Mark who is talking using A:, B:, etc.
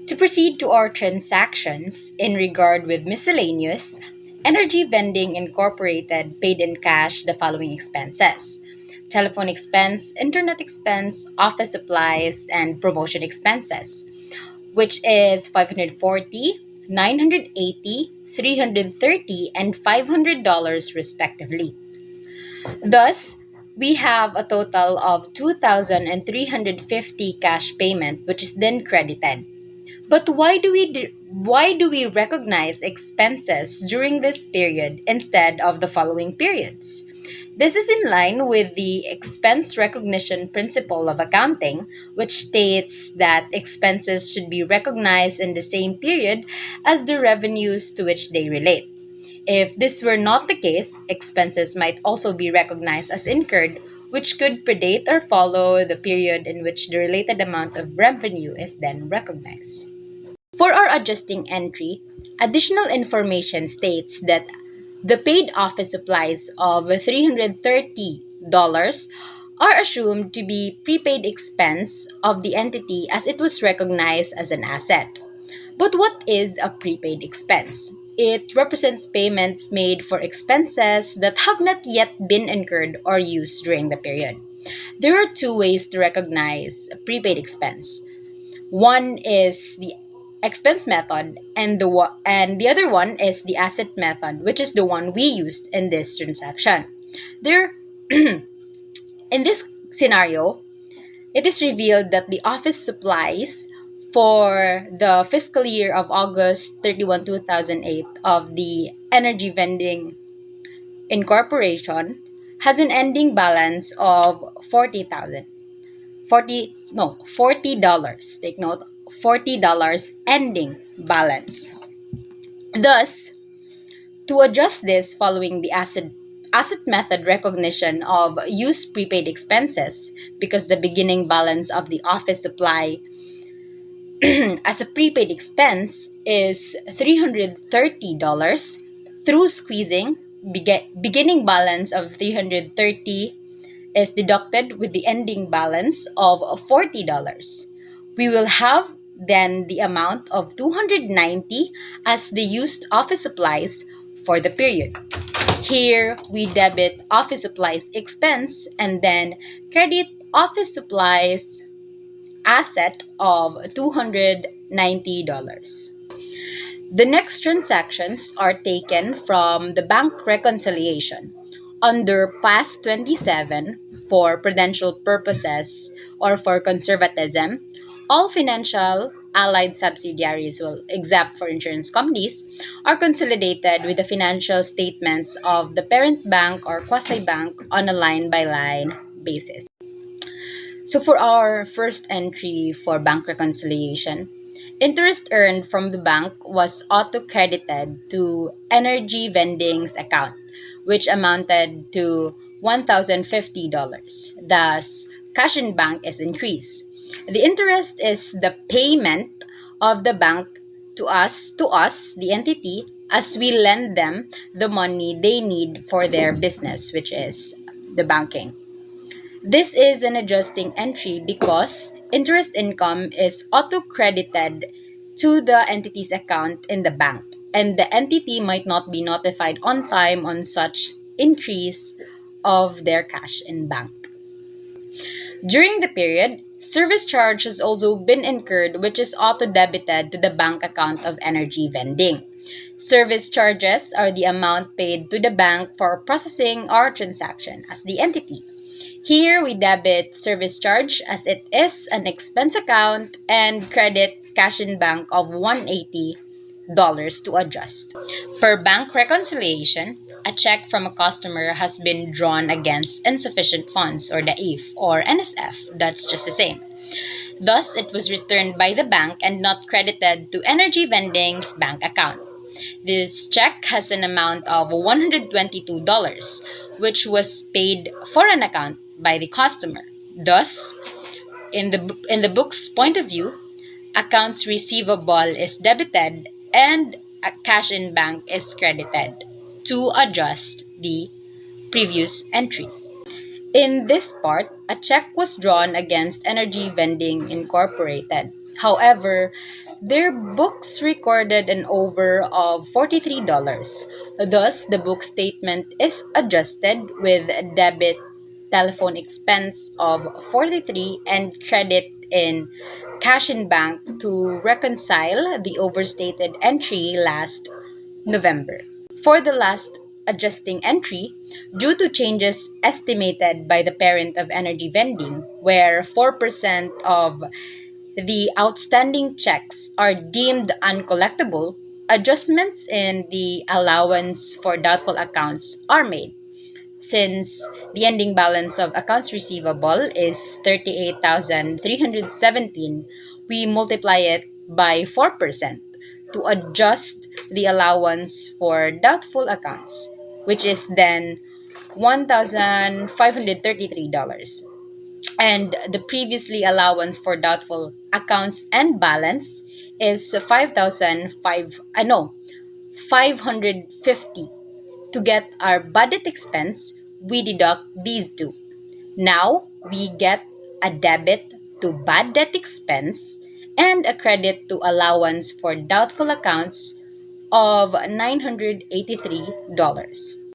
A: To proceed to our transactions in regard with miscellaneous, Energy Vending Incorporated paid in cash the following expenses: telephone expense, internet expense, office supplies, and promotion expenses, which is 540, 980, 330, and $500 respectively. Thus, we have a total of 2,350 cash payment which is then credited. But why do we recognize expenses during this period instead of the following periods? This is in line with the expense recognition principle of accounting, which states that expenses should be recognized in the same period as the revenues to which they relate. If this were not the case, expenses might also be recognized as incurred, which could predate or follow the period in which the related amount of revenue is then recognized. For our adjusting entry, additional information states that the paid office supplies of $330 are assumed to be prepaid expense of the entity as it was recognized as an asset. But what is a prepaid expense? It represents payments made for expenses that have not yet been incurred or used during the period. There are two ways to recognize a prepaid expense. One is the expense method, and the other one is the asset method, which is the one we used in this transaction. There in this scenario, it is revealed that the office supplies for the fiscal year of August 31, 2008 of the Energy Vending Incorporation has an ending balance of 40,000. $40. Take note, $40 ending balance. Thus, to adjust this following the asset method recognition of used prepaid expenses, because the beginning balance of the office supply as a prepaid expense is $330, through squeezing, beginning balance of $330 is deducted with the ending balance of $40. We will have then the amount of $290 as the used office supplies for the period. Here, we debit office supplies expense and then credit office supplies asset of $290. The next transactions are taken from the bank reconciliation. Under PAS 27, for prudential purposes or for conservatism, all financial allied subsidiaries, except for insurance companies, are consolidated with the financial statements of the parent bank or quasi-bank on a line-by-line basis. So for our first entry for bank reconciliation, interest earned from the bank was auto-credited to Energy Vending's account, which amounted to $1,050. Thus, cash in bank is increased. The interest is the payment of the bank to us, the entity, as we lend them the money they need for their business, which is the banking. This is an adjusting entry because interest income is auto-credited to the entity's account in the bank, and the entity might not be notified on time on such increase of their cash in bank. During the period, service charge has also been incurred, which is auto-debited to the bank account of Energy Vending. Service charges are the amount paid to the bank for processing our transaction as the entity. Here, we debit service charge as it is an expense account and credit cash in bank of $180 to adjust. Per bank reconciliation, a check from a customer has been drawn against insufficient funds, or the IF or NSF, that's just the same. Thus, it was returned by the bank and not credited to Energy Vending's bank account. This check has an amount of $122, which was paid for an account by the customer. Thus, in the book's point of view, accounts receivable is debited and cash in bank is credited to adjust the previous entry. In this part, a check was drawn against Energy Vending Incorporated. However, their books recorded an over of $43. Thus, the book statement is adjusted with debit telephone expense of 43 and credit in cash in bank to reconcile the overstated entry last November. For the last adjusting entry, due to changes estimated by the parent of energy vending, where 4% of the outstanding checks are deemed uncollectible, adjustments in the allowance for doubtful accounts are made. Since the ending balance of accounts receivable is 38,317, we multiply it by 4% to adjust the allowance for doubtful accounts, which is then $1,533. And the previously allowance for doubtful accounts and balance is 550. To get our budget expense, we deduct these two. Now we get a debit to bad debt expense and a credit to allowance for doubtful accounts of $983.